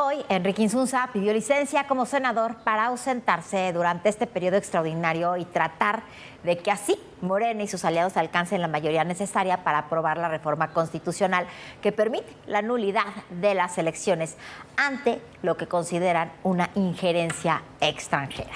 Hoy, Enrique Insunza pidió licencia como senador para ausentarse durante este periodo extraordinario y tratar de que así Morena y sus aliados alcancen la mayoría necesaria para aprobar la reforma constitucional que permite la nulidad de las elecciones ante lo que consideran una injerencia extranjera.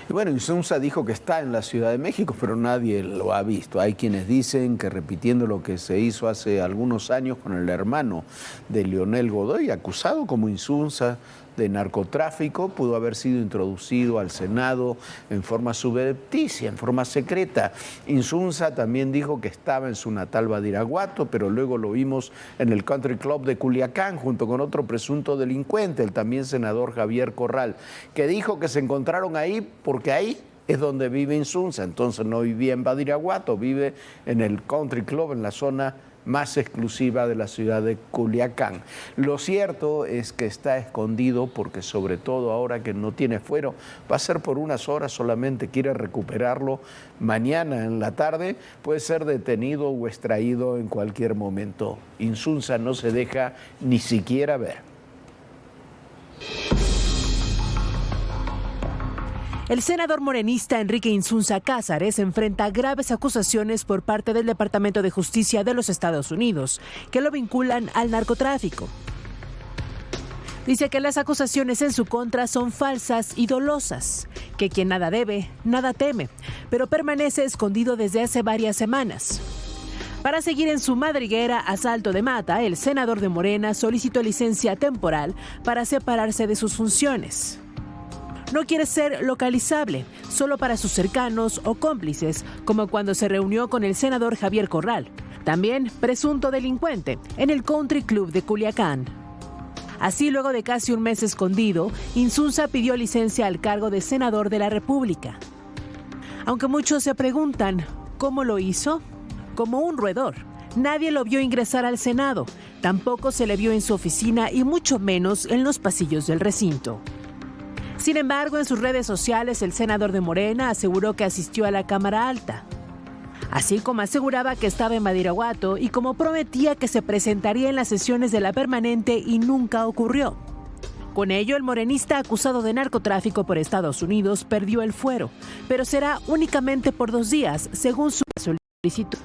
Y bueno, Insunza dijo que está en la Ciudad de México, pero nadie lo ha visto. Hay quienes dicen que repitiendo lo que se hizo hace algunos años con el hermano de Leonel Godoy, acusado como Insunza de narcotráfico, pudo haber sido introducido al Senado en forma subrepticia, en forma secreta. Insunza también dijo que estaba en su natal Badiraguato, pero luego lo vimos en el Country Club de Culiacán junto con otro presunto delincuente, el también senador Javier Corral, que dijo que se encontraron ahí porque ahí es donde vive Insunza. Entonces no vivía en Badiraguato, vive en el Country Club, en la zona más exclusiva de la ciudad de Culiacán. Lo cierto es que está escondido porque sobre todo ahora que no tiene fuero, va a ser por unas horas solamente, quiere recuperarlo mañana en la tarde, puede ser detenido o extraído en cualquier momento. Insunza no se deja ni siquiera ver. El senador morenista Enrique Insunza Cázares enfrenta graves acusaciones por parte del Departamento de Justicia de los Estados Unidos, que lo vinculan al narcotráfico. Dice que las acusaciones en su contra son falsas y dolosas, que quien nada debe, nada teme, pero permanece escondido desde hace varias semanas. Para seguir en su madriguera a salto de mata, el senador de Morena solicitó licencia temporal para separarse de sus funciones. No quiere ser localizable, solo para sus cercanos o cómplices, como cuando se reunió con el senador Javier Corral, también presunto delincuente, en el Country Club de Culiacán. Así, luego de casi un mes escondido, Insunza pidió licencia al cargo de senador de la República. Aunque muchos se preguntan, ¿cómo lo hizo? Como un roedor. Nadie lo vio ingresar al Senado, tampoco se le vio en su oficina y mucho menos en los pasillos del recinto. Sin embargo, en sus redes sociales, el senador de Morena aseguró que asistió a la Cámara Alta, así como aseguraba que estaba en Badiraguato y como prometía que se presentaría en las sesiones de la permanente y nunca ocurrió. Con ello, el morenista acusado de narcotráfico por Estados Unidos perdió el fuero, pero será únicamente por 2 días, según su solicitud.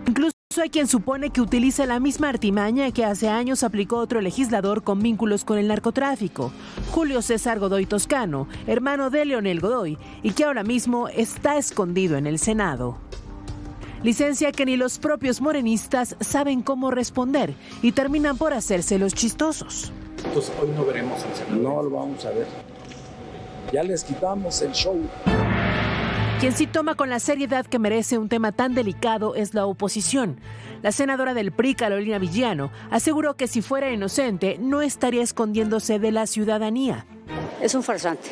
Incluso hay quien supone que utiliza la misma artimaña que hace años aplicó otro legislador con vínculos con el narcotráfico, Julio César Godoy Toscano, hermano de Leonel Godoy, y que ahora mismo está escondido en el Senado. Licencia que ni los propios morenistas saben cómo responder y terminan por hacerse los chistosos. Entonces hoy no veremos al Senado. No lo vamos a ver. Ya les quitamos el show. Quien sí toma con la seriedad que merece un tema tan delicado es la oposición. La senadora del PRI, Carolina Villano, aseguró que si fuera inocente no estaría escondiéndose de la ciudadanía. Es un farsante.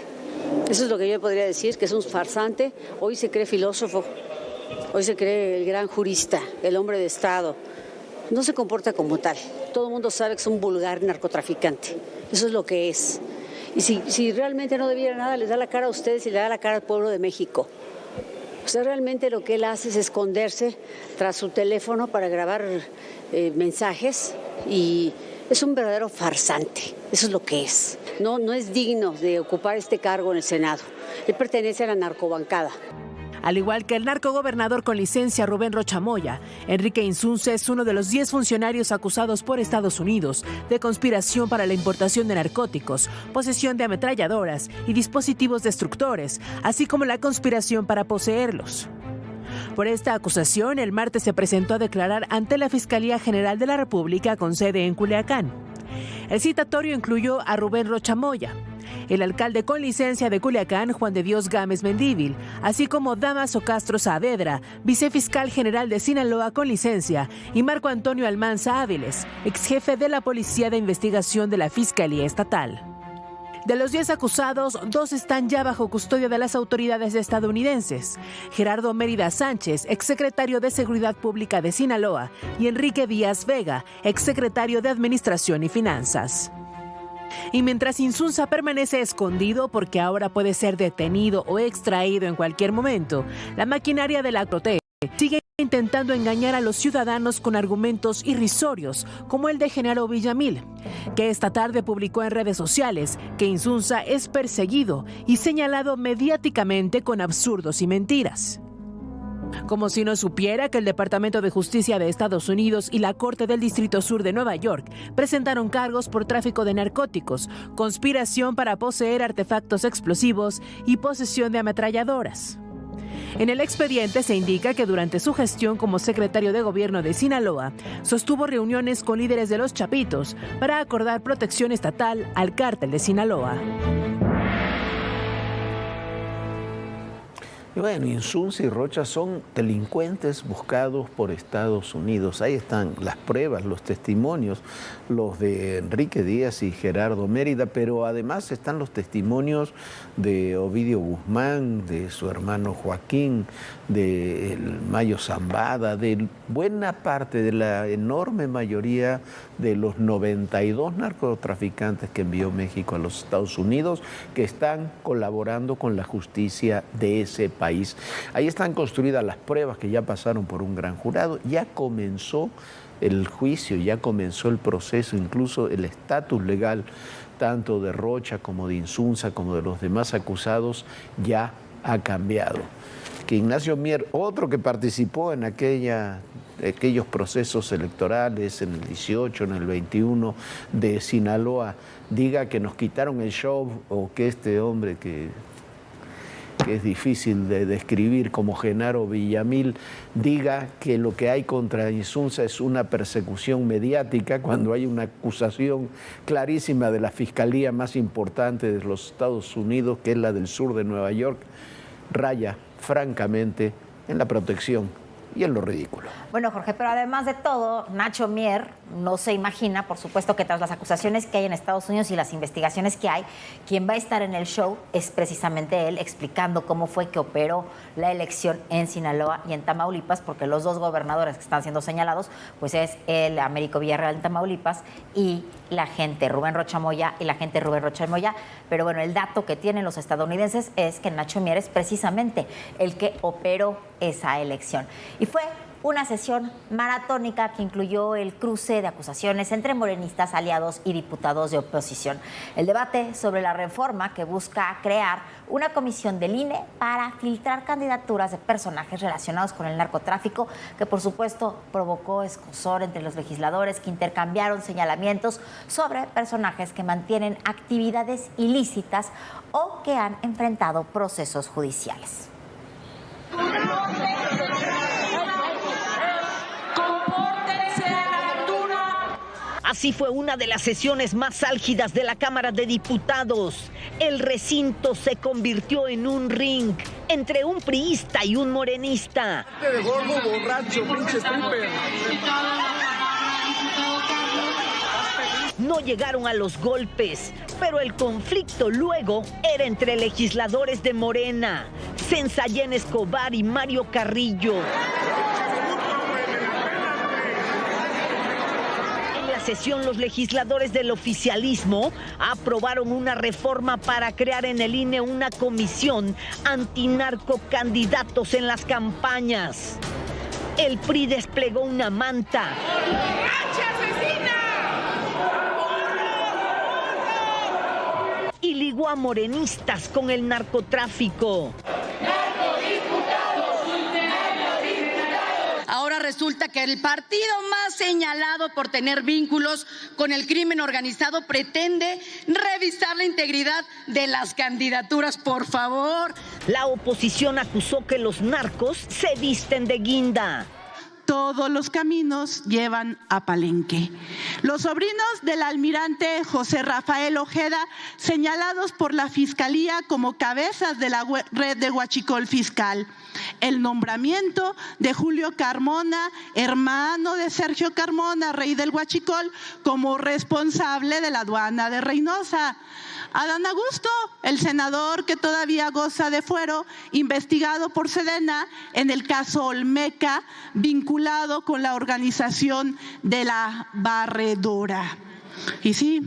Eso es lo que yo podría decir, que es un farsante. Hoy se cree filósofo, hoy se cree el gran jurista, el hombre de Estado. No se comporta como tal. Todo el mundo sabe que es un vulgar narcotraficante. Eso es lo que es. Y si realmente no debiera nada, les da la cara a ustedes y le da la cara al pueblo de México. O sea, realmente lo que él hace es esconderse tras su teléfono para grabar mensajes y es un verdadero farsante. Eso es lo que es. No es digno de ocupar este cargo en el Senado. Él pertenece a la narcobancada. Al igual que el narcogobernador con licencia Rubén Rocha Moya, Enrique Insunza es uno de los 10 funcionarios acusados por Estados Unidos de conspiración para la importación de narcóticos, posesión de ametralladoras y dispositivos destructores, así como la conspiración para poseerlos. Por esta acusación, el martes se presentó a declarar ante la Fiscalía General de la República con sede en Culiacán. El citatorio incluyó a Rubén Rocha Moya, el alcalde con licencia de Culiacán, Juan de Dios Gámez Mendívil, así como Damaso Castro Saavedra, vicefiscal general de Sinaloa con licencia, y Marco Antonio Almanza Áviles, exjefe de la Policía de Investigación de la Fiscalía Estatal. De los 10 acusados, 2 están ya bajo custodia de las autoridades estadounidenses: Gerardo Mérida Sánchez, exsecretario de Seguridad Pública de Sinaloa, y Enrique Díaz Vega, exsecretario de Administración y Finanzas. Y mientras Insunza permanece escondido porque ahora puede ser detenido o extraído en cualquier momento, la maquinaria de la Corte sigue intentando engañar a los ciudadanos con argumentos irrisorios, como el de Genaro Villamil, que esta tarde publicó en redes sociales que Insunza es perseguido y señalado mediáticamente con absurdos y mentiras. Como si no supiera que el Departamento de Justicia de Estados Unidos y la Corte del Distrito Sur de Nueva York presentaron cargos por tráfico de narcóticos, conspiración para poseer artefactos explosivos y posesión de ametralladoras. En el expediente se indica que durante su gestión como secretario de Gobierno de Sinaloa, sostuvo reuniones con líderes de los Chapitos para acordar protección estatal al cártel de Sinaloa. Y bueno, Insunza y Rocha son delincuentes buscados por Estados Unidos. Ahí están las pruebas, los testimonios, los de Enrique Díaz y Gerardo Mérida, pero además están los testimonios de Ovidio Guzmán, de su hermano Joaquín, de Mayo Zambada, de buena parte, de la enorme mayoría de los 92 narcotraficantes que envió México a los Estados Unidos, que están colaborando con la justicia de ese país. Ahí están construidas las pruebas que ya pasaron por un gran jurado, ya comenzó el juicio, ya comenzó el proceso, incluso el estatus legal tanto de Rocha como de Insunza como de los demás acusados ya ha cambiado. Que Ignacio Mier, otro que participó en aquellos procesos electorales en el 18, en el 21 de Sinaloa, diga que nos quitaron el show, o que este hombre que es difícil de describir como Genaro Villamil, diga que lo que hay contra Insunza es una persecución mediática cuando hay una acusación clarísima de la fiscalía más importante de los Estados Unidos, que es la del sur de Nueva York, raya francamente en la protección y en lo ridículo. Bueno, Jorge, pero además de todo, Nacho Mier no se imagina, por supuesto, que tras las acusaciones que hay en Estados Unidos y las investigaciones que hay, quien va a estar en el show es precisamente él, explicando cómo fue que operó la elección en Sinaloa y en Tamaulipas, porque los dos gobernadores que están siendo señalados, pues es el Américo Villarreal en Tamaulipas y la agente Rubén Rocha Moya y la agente Rubén Rocha Moya. Pero bueno, el dato que tienen los estadounidenses es que Nacho Mier es precisamente el que operó esa elección. Y fue una sesión maratónica que incluyó el cruce de acusaciones entre morenistas, aliados y diputados de oposición. El debate sobre la reforma que busca crear una comisión del INE para filtrar candidaturas de personajes relacionados con el narcotráfico, que por supuesto provocó escozor entre los legisladores que intercambiaron señalamientos sobre personajes que mantienen actividades ilícitas o que han enfrentado procesos judiciales. Así fue una de las sesiones más álgidas de la Cámara de Diputados. El recinto se convirtió en un ring entre un priista y un morenista. De gordo, borracho, pinche stripper. No llegaron a los golpes, pero el conflicto luego era entre legisladores de Morena, Sensayén Escobar y Mario Carrillo. Sesión, los legisladores del oficialismo aprobaron una reforma para crear en el INE una comisión antinarcocandidatos en las campañas. El PRI desplegó una manta y ligó a morenistas con el narcotráfico. Ahora resulta que el partido más señalado por tener vínculos con el crimen organizado pretende revisar la integridad de las candidaturas, por favor. La oposición acusó que los narcos se visten de guinda. Todos los caminos llevan a Palenque. Los sobrinos del almirante José Rafael Ojeda, señalados por la Fiscalía como cabezas de la red de huachicol fiscal. El nombramiento de Julio Carmona, hermano de Sergio Carmona, rey del huachicol, como responsable de la aduana de Reynosa. Adán Augusto, el senador que todavía goza de fuero, investigado por Sedena en el caso Olmeca, vinculado con la organización de la Barredora. Y sí,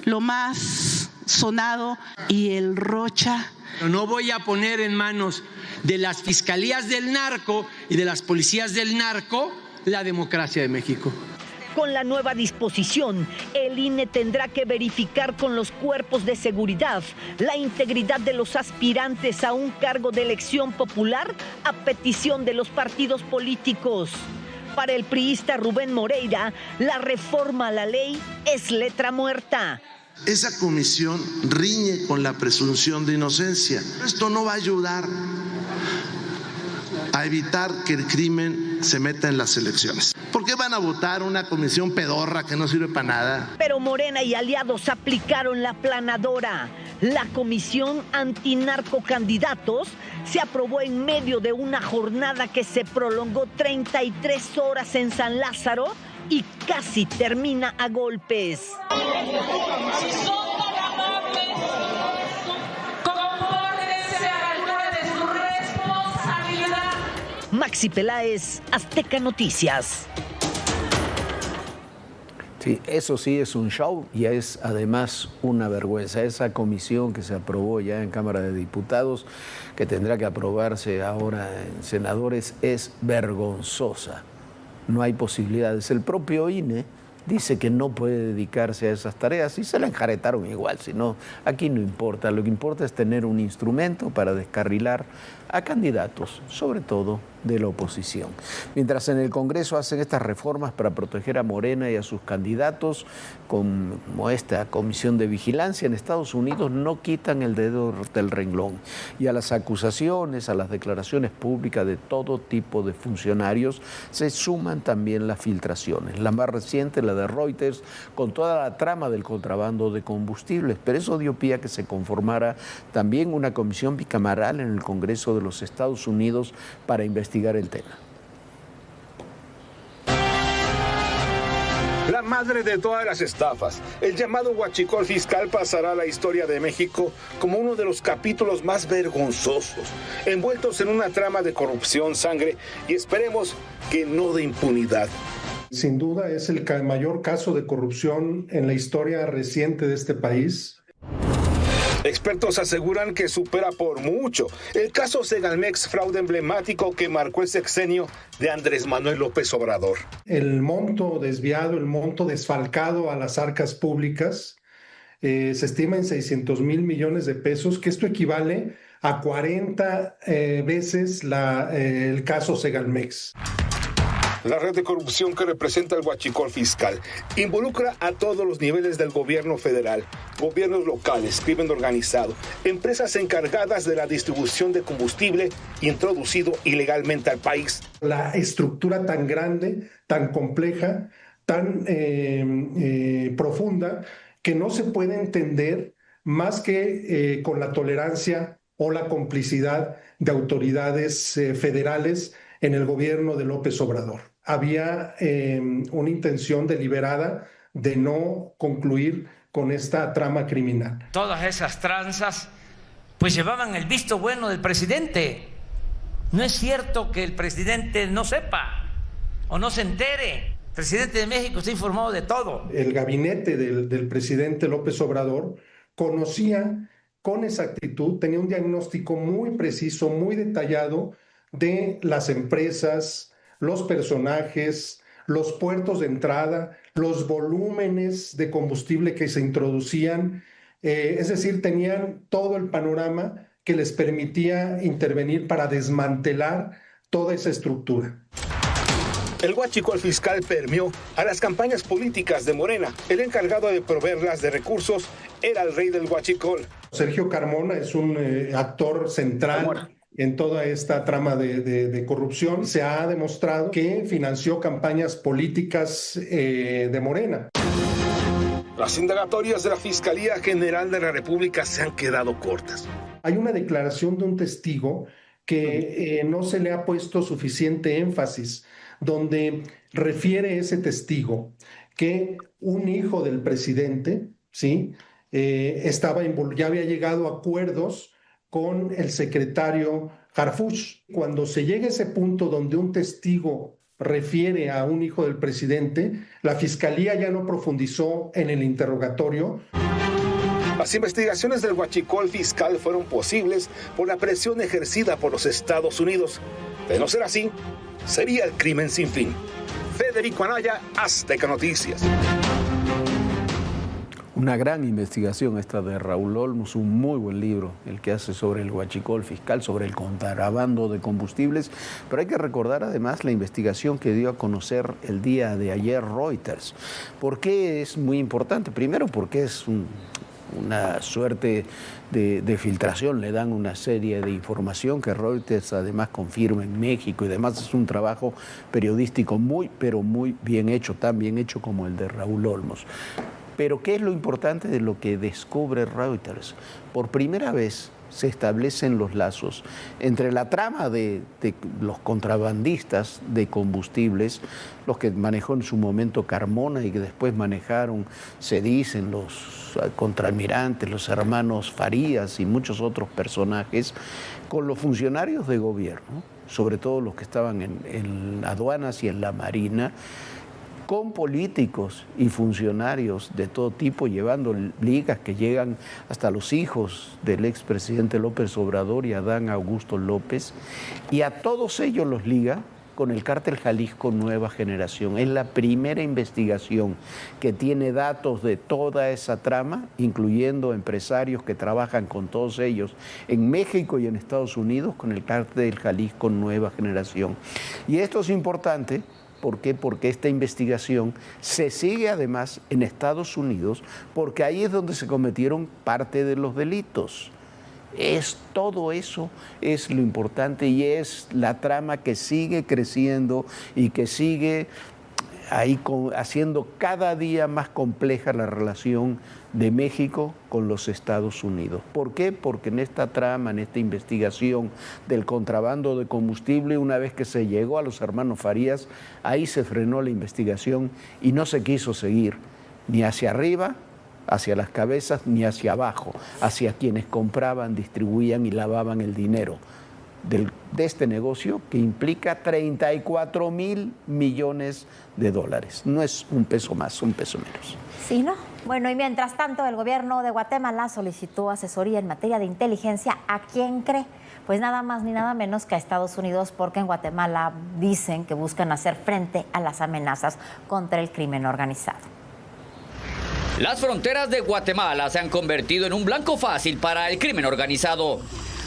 lo más sonado, y el Rocha. No voy a poner en manos de las fiscalías del narco y de las policías del narco la democracia de México. Con la nueva disposición, el INE tendrá que verificar con los cuerpos de seguridad la integridad de los aspirantes a un cargo de elección popular a petición de los partidos políticos. Para el priista Rubén Moreira, la reforma a la ley es letra muerta. Esa comisión riñe con la presunción de inocencia. Esto no va a ayudar a evitar que el crimen se meta en las elecciones. ¿Por qué van a votar una comisión pedorra que no sirve para nada? Pero Morena y aliados aplicaron la aplanadora. La comisión antinarcocandidatos se aprobó en medio de una jornada que se prolongó 33 horas en San Lázaro y casi termina a golpes. Si son tan amables, compórtense a la altura de su responsabilidad. Maxi Peláez, Azteca Noticias. Sí, eso sí es un show y es además una vergüenza. Esa comisión que se aprobó ya en Cámara de Diputados, que tendrá que aprobarse ahora en senadores, es vergonzosa. No hay posibilidades. El propio INE dice que no puede dedicarse a esas tareas y se la enjaretaron igual. Si no, aquí no importa. Lo que importa es tener un instrumento para descarrilar a candidatos, sobre todo de la oposición. Mientras en el Congreso hacen estas reformas para proteger a Morena y a sus candidatos, como esta comisión de vigilancia, en Estados Unidos no quitan el dedo del renglón. Y a las acusaciones, a las declaraciones públicas de todo tipo de funcionarios, se suman también las filtraciones. La más reciente, la de Reuters, con toda la trama del contrabando de combustibles. Pero eso dio pie a que se conformara también una comisión bicameral en el Congreso de los Estados Unidos para investigar el tema. La madre de todas las estafas, el llamado huachicol fiscal, pasará a la historia de México como uno de los capítulos más vergonzosos, envueltos en una trama de corrupción, sangre y esperemos que no de impunidad. Sin duda es el mayor caso de corrupción en la historia reciente de este país. Expertos aseguran que supera por mucho el caso Segalmex, fraude emblemático que marcó el sexenio de Andrés Manuel López Obrador. El monto desviado, el monto desfalcado a las arcas públicas se estima en 600,000 millones de pesos, que esto equivale a 40 veces el caso Segalmex. La red de corrupción que representa el huachicol fiscal involucra a todos los niveles del gobierno federal, gobiernos locales, crimen organizado, empresas encargadas de la distribución de combustible introducido ilegalmente al país. La estructura tan grande, tan compleja, tan profunda, que no se puede entender más que con la tolerancia o la complicidad de autoridades federales en el gobierno de López Obrador. Había una intención deliberada de no concluir con esta trama criminal. Todas esas tranzas pues llevaban el visto bueno del presidente. No es cierto que el presidente no sepa o no se entere. El presidente de México está informado de todo. El gabinete del presidente López Obrador conocía con exactitud, tenía un diagnóstico muy preciso, muy detallado de las empresas, los personajes, los puertos de entrada, los volúmenes de combustible que se introducían, es decir, tenían todo el panorama que les permitía intervenir para desmantelar toda esa estructura. El huachicol fiscal permeó a las campañas políticas de Morena. El encargado de proveerlas de recursos era el rey del huachicol. Sergio Carmona es un actor central en toda esta trama de corrupción. Se ha demostrado que financió campañas políticas de Morena. Las indagatorias de la Fiscalía General de la República se han quedado cortas. Hay una declaración de un testigo que no se le ha puesto suficiente énfasis, donde refiere ese testigo que un hijo del presidente, ¿sí?, ya había llegado a acuerdos con el secretario Harfuch. Cuando se llega a ese punto donde un testigo refiere a un hijo del presidente, la Fiscalía ya no profundizó en el interrogatorio. Las investigaciones del huachicol fiscal fueron posibles por la presión ejercida por los Estados Unidos. De no ser así, sería el crimen sin fin. Federico Anaya, Azteca Noticias. Una gran investigación esta de Raúl Olmos, un muy buen libro, el que hace sobre el huachicol fiscal, sobre el contrabando de combustibles, pero hay que recordar además la investigación que dio a conocer el día de ayer Reuters. ¿Por qué es muy importante? Primero porque es una suerte de filtración, le dan una serie de información que Reuters además confirma en México y demás. Es un trabajo periodístico pero muy bien hecho, tan bien hecho como el de Raúl Olmos. Pero ¿qué es lo importante de lo que descubre Reuters? Por primera vez se establecen los lazos entre la trama de los contrabandistas de combustibles, los que manejó en su momento Carmona y que después manejaron, se dicen, los contraalmirantes, los hermanos Farías y muchos otros personajes, con los funcionarios de gobierno, sobre todo los que estaban en aduanas y en la Marina, con políticos y funcionarios de todo tipo, llevando ligas que llegan hasta los hijos del expresidente López Obrador y Adán Augusto López, y a todos ellos los liga con el cártel Jalisco Nueva Generación. Es la primera investigación que tiene datos de toda esa trama, incluyendo empresarios que trabajan con todos ellos en México y en Estados Unidos con el cártel Jalisco Nueva Generación. Y esto es importante. ¿Por qué? Porque esta investigación se sigue además en Estados Unidos, porque ahí es donde se cometieron parte de los delitos. Todo eso es lo importante y es la trama que sigue creciendo y que sigue ahí haciendo cada día más compleja la relación de México con los Estados Unidos. ¿Por qué? Porque en esta trama, en esta investigación del contrabando de combustible, una vez que se llegó a los hermanos Farías, ahí se frenó la investigación y no se quiso seguir ni hacia arriba, hacia las cabezas, ni hacia abajo, hacia quienes compraban, distribuían y lavaban el dinero de este negocio que implica 34,000 millones de dólares. No es un peso más, un peso menos. Sí, ¿no? Bueno, y mientras tanto, el gobierno de Guatemala solicitó asesoría en materia de inteligencia. ¿A quién cree? Pues nada más ni nada menos que a Estados Unidos, porque en Guatemala dicen que buscan hacer frente a las amenazas contra el crimen organizado. Las fronteras de Guatemala se han convertido en un blanco fácil para el crimen organizado.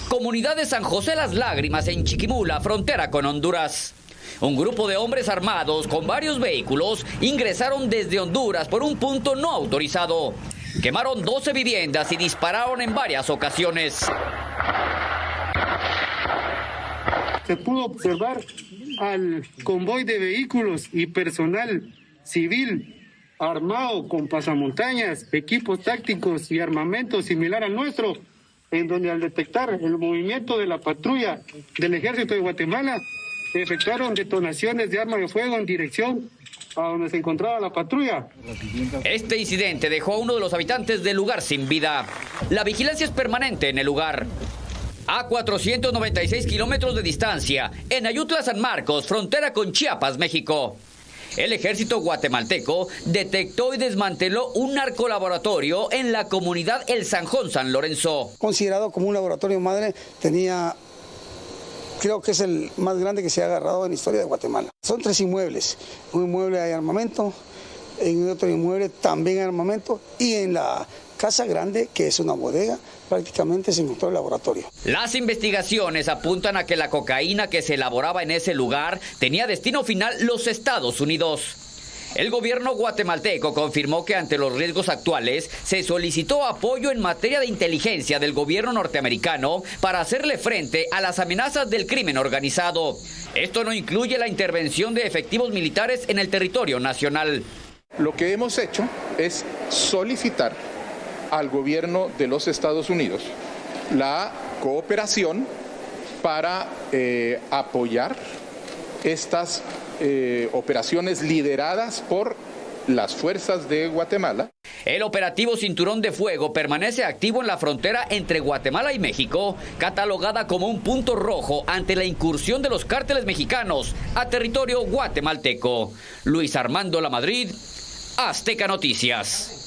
Comunidad de San José Las Lágrimas en Chiquimula, frontera con Honduras. Un grupo de hombres armados con varios vehículos ingresaron desde Honduras por un punto no autorizado. Quemaron 12 viviendas y dispararon en varias ocasiones. Se pudo observar al convoy de vehículos y personal civil armado con pasamontañas, equipos tácticos y armamento similar al nuestro, en donde al detectar el movimiento de la patrulla del Ejército de Guatemala, efectuaron detonaciones de arma de fuego en dirección a donde se encontraba la patrulla. Este incidente dejó a uno de los habitantes del lugar sin vida. La vigilancia es permanente en el lugar. A 496 kilómetros de distancia, en Ayutla, San Marcos, frontera con Chiapas, México. El ejército guatemalteco detectó y desmanteló un narcolaboratorio en la comunidad El Zanjón, San Lorenzo. Considerado como un laboratorio madre, creo que es el más grande que se ha agarrado en la historia de Guatemala. Son 3 inmuebles. Un inmueble hay armamento, en otro inmueble también hay armamento y en la casa grande, que es una bodega, prácticamente se encontró el laboratorio. Las investigaciones apuntan a que la cocaína que se elaboraba en ese lugar tenía destino final los Estados Unidos. El gobierno guatemalteco confirmó que ante los riesgos actuales se solicitó apoyo en materia de inteligencia del gobierno norteamericano para hacerle frente a las amenazas del crimen organizado. Esto no incluye la intervención de efectivos militares en el territorio nacional. Lo que hemos hecho es solicitar al gobierno de los Estados Unidos la cooperación para apoyar estas operaciones lideradas por las fuerzas de Guatemala. El operativo Cinturón de Fuego permanece activo en la frontera entre Guatemala y México, catalogada como un punto rojo ante la incursión de los cárteles mexicanos a territorio guatemalteco. Luis Armando Lamadrid, Azteca Noticias.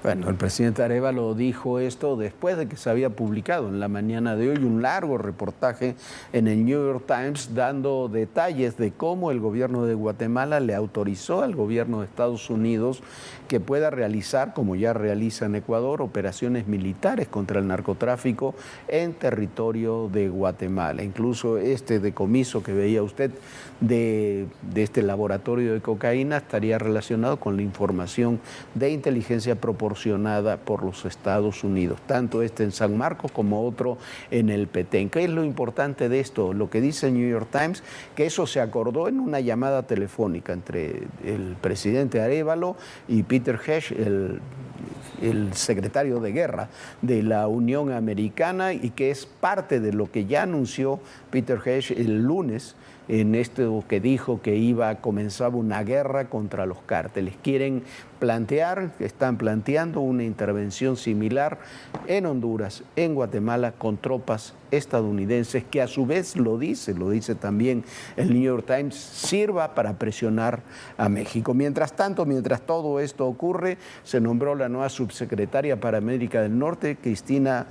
Bueno, el presidente Arévalo dijo esto después de que se había publicado en la mañana de hoy un largo reportaje en el New York Times dando detalles de cómo el gobierno de Guatemala le autorizó al gobierno de Estados Unidos que pueda realizar, como ya realiza en Ecuador, operaciones militares contra el narcotráfico en territorio de Guatemala. Incluso este decomiso que veía usted de este laboratorio de cocaína estaría relacionado con la información de inteligencia proporcionada por los Estados Unidos, tanto este en San Marcos como otro en el Petén. ¿Qué es lo importante de esto? Lo que dice el New York Times, que eso se acordó en una llamada telefónica entre el presidente Arévalo y Peter Hesh, el secretario de Guerra de la Unión Americana, y que es parte de lo que ya anunció Peter Hesh el lunes en esto que dijo que comenzaba una guerra contra los cárteles. Están planteando una intervención similar en Honduras, en Guatemala, con tropas estadounidenses, que a su vez lo dice también el New York Times, sirva para presionar a México. Mientras tanto, mientras todo esto ocurre, se nombró la nueva subsecretaria para América del Norte, Cristina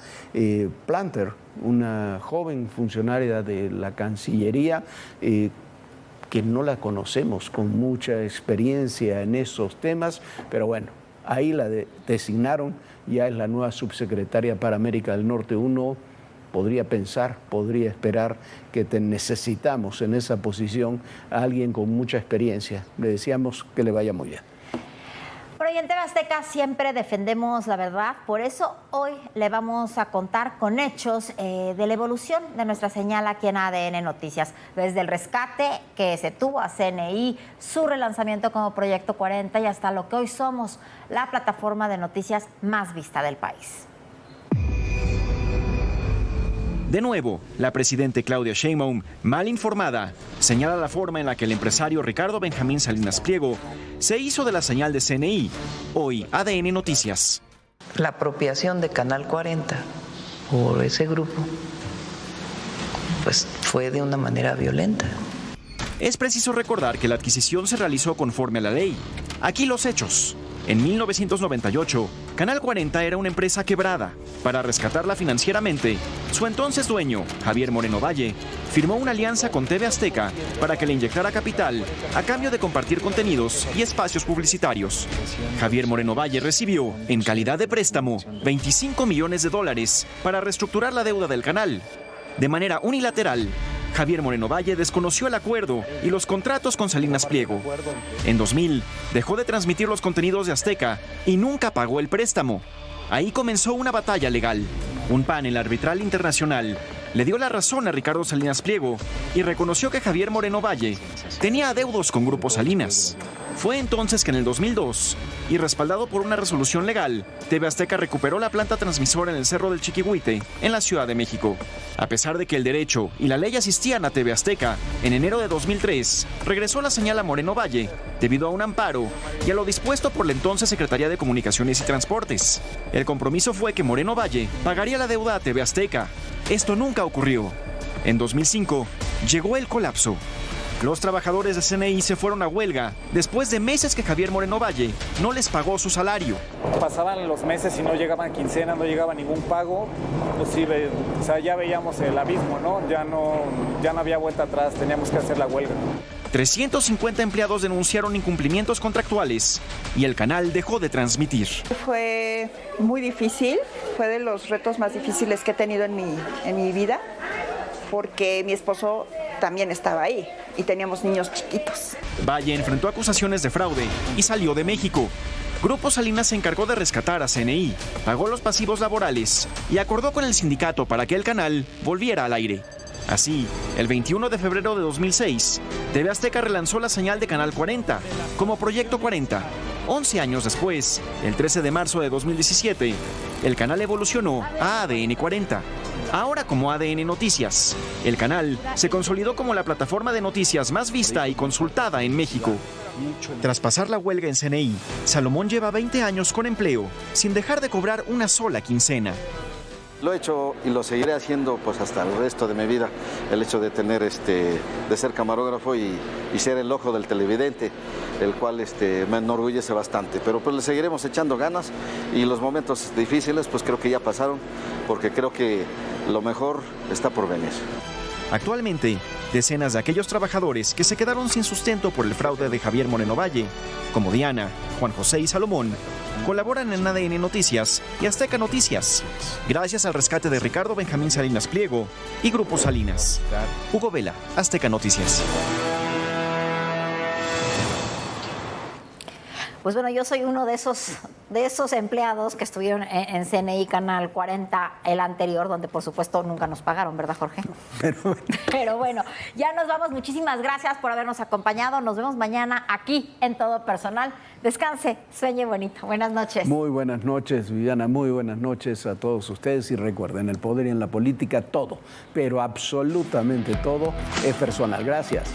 Planter, una joven funcionaria de la Cancillería, que no la conocemos con mucha experiencia en esos temas, pero bueno, ahí la designaron, ya es la nueva subsecretaria para América del Norte. Uno podría esperar que necesitamos en esa posición a alguien con mucha experiencia. Le deseamos que le vaya muy bien. Pero y en TV Azteca siempre defendemos la verdad, por eso hoy le vamos a contar con hechos de la evolución de nuestra señal aquí en ADN Noticias, desde el rescate que se tuvo a CNI, su relanzamiento como Proyecto 40 y hasta lo que hoy somos, la plataforma de noticias más vista del país. De nuevo, la presidenta Claudia Sheinbaum, mal informada, señala la forma en la que el empresario Ricardo Benjamín Salinas Pliego se hizo de la señal de CNI. Hoy, ADN Noticias. La apropiación de Canal 40 por ese grupo, pues fue de una manera violenta. Es preciso recordar que la adquisición se realizó conforme a la ley. Aquí los hechos. En 1998, Canal 40 era una empresa quebrada. Para rescatarla financieramente, su entonces dueño, Javier Moreno Valle, firmó una alianza con TV Azteca para que le inyectara capital a cambio de compartir contenidos y espacios publicitarios. Javier Moreno Valle recibió, en calidad de préstamo, $25 millones para reestructurar la deuda del canal. De manera unilateral, Javier Moreno Valle desconoció el acuerdo y los contratos con Salinas Pliego. En 2000, dejó de transmitir los contenidos de Azteca y nunca pagó el préstamo. Ahí comenzó una batalla legal. Un panel arbitral internacional le dio la razón a Ricardo Salinas Pliego y reconoció que Javier Moreno Valle tenía adeudos con Grupo Salinas. Fue entonces que en el 2002, y respaldado por una resolución legal, TV Azteca recuperó la planta transmisora en el Cerro del Chiquihuite, en la Ciudad de México. A pesar de que el derecho y la ley asistían a TV Azteca, en enero de 2003 regresó la señal a Moreno Valle, debido a un amparo y a lo dispuesto por la entonces Secretaría de Comunicaciones y Transportes. El compromiso fue que Moreno Valle pagaría la deuda a TV Azteca. Esto nunca ocurrió. En 2005, llegó el colapso. Los trabajadores de CNI se fueron a huelga después de meses que Javier Moreno Valle no les pagó su salario. Pasaban los meses y no llegaban quincenas, no llegaba ningún pago. Inclusive, ya veíamos el abismo, ¿no? Ya no había vuelta atrás, teníamos que hacer la huelga. 350 empleados denunciaron incumplimientos contractuales y el canal dejó de transmitir. Fue muy difícil, fue de los retos más difíciles que he tenido en mi vida, porque mi esposo también estaba ahí y teníamos niños chiquitos. Valle enfrentó acusaciones de fraude y salió de México. Grupo Salinas se encargó de rescatar a CNI, pagó los pasivos laborales y acordó con el sindicato para que el canal volviera al aire. Así, el 21 de febrero de 2006, TV Azteca relanzó la señal de Canal 40 como Proyecto 40. 11 años después, el 13 de marzo de 2017, el canal evolucionó a ADN 40. Ahora como ADN Noticias, el canal se consolidó como la plataforma de noticias más vista y consultada en México. Tras pasar la huelga en CNI, Salomón lleva 20 años con empleo, sin dejar de cobrar una sola quincena. Lo he hecho y lo seguiré haciendo pues hasta el resto de mi vida, el hecho de tener de ser camarógrafo y ser el ojo del televidente, el cual me enorgullece bastante, pero pues le seguiremos echando ganas y los momentos difíciles pues creo que ya pasaron, porque creo que lo mejor está por venir. Actualmente, decenas de aquellos trabajadores que se quedaron sin sustento por el fraude de Javier Moreno Valle, como Diana, Juan José y Salomón, colaboran en ADN Noticias y Azteca Noticias, gracias al rescate de Ricardo Benjamín Salinas Pliego y Grupo Salinas. Hugo Vela, Azteca Noticias. Pues bueno, yo soy uno de esos empleados que estuvieron en CNI Canal 40, el anterior, donde por supuesto nunca nos pagaron, ¿verdad, Jorge? Pero bueno, ya nos vamos. Muchísimas gracias por habernos acompañado. Nos vemos mañana aquí en Todo Personal. Descanse, sueñe bonito. Buenas noches. Muy buenas noches, Viviana. Muy buenas noches a todos ustedes. Y recuerden, el poder y en la política todo, pero absolutamente todo es personal. Gracias.